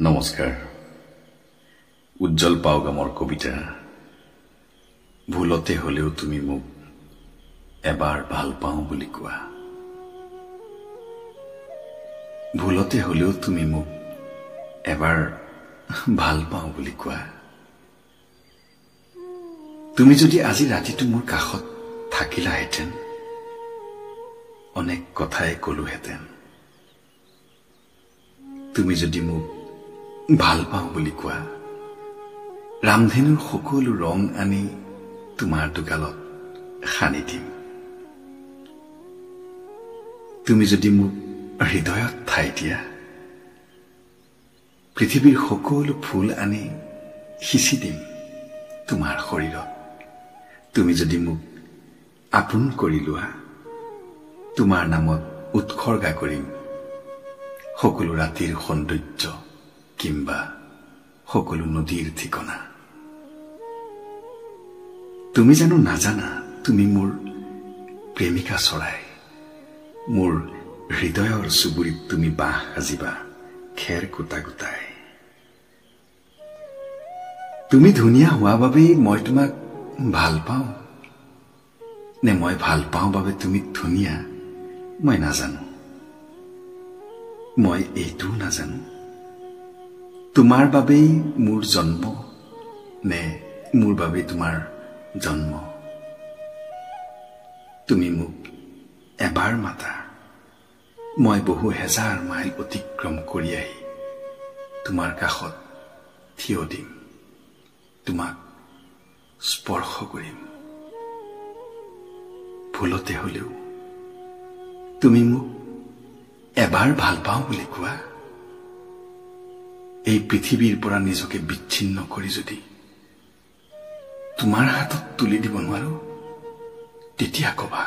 নমস্কাৰ। উজ্জ্বল পাওগামৰ কবিতা ভুলতে হলেও তুমি মোক এবাৰ ভাল পাওঁ বুলি কোৱা। ভুলতে হলেও তুমি মোক এবাৰ ভাল পাওঁ বুলি কোৱা। তুমি যদি আজি ৰাতিটো মোৰ কাষত থাকিলাহেঁতেন, অনেক কথাই কলোহেঁতেন। তুমি যদি মোক ভাল পাওঁ বুলি কোৱা, ৰামধেনুৰ সকলো ৰং আনি তোমাৰ দুগালত সানি দিম। তুমি যদি মোক হৃদয়ত ঠাই দিয়া, পৃথিৱীৰ সকলো ফুল আনি সিঁচি দিম তোমাৰ শৰীৰত। তুমি যদি মোক আপোন কৰি লোৱা, তোমাৰ নামত উৎসৰ্গা কৰিম সকলো ৰাতিৰ সৌন্দৰ্য কিম্বা সকলো নদীৰ ঠিকনা। তুমি জানো নাজানা, তুমি মোৰ প্ৰেমিকা চৰাই। মোৰ হৃদয়ৰ চুবুৰীত তুমি বাহ সাজিবা খেৰ গোটা গোটাই। তুমি ধুনীয়া হোৱা বাবেই মই তোমাক ভাল পাওঁ, নে মই ভাল পাওঁ বাবে তুমি ধুনীয়া মই নাজানো। মই এইটোও নাজানো, তোমাৰ বাবেই মোৰ জন্ম নে মোৰ বাবে তোমাৰ জন্ম। তুমি মোক এবাৰ মাতা, মই বহু হেজাৰ মাইল অতিক্ৰম কৰি আহি তোমাৰ কাষত থিয় দিম, তোমাক স্পৰ্শ কৰিম। ভুলতে হলেও তুমি মোক এবাৰ ভাল পাওঁ বুলি কোৱা। এই পৃথিৱীৰ পৰা নিজকে বিচ্ছিন্ন কৰি যদি তোমাৰ হাতত তুলি দিব নোৱাৰো, তেতিয়া কবা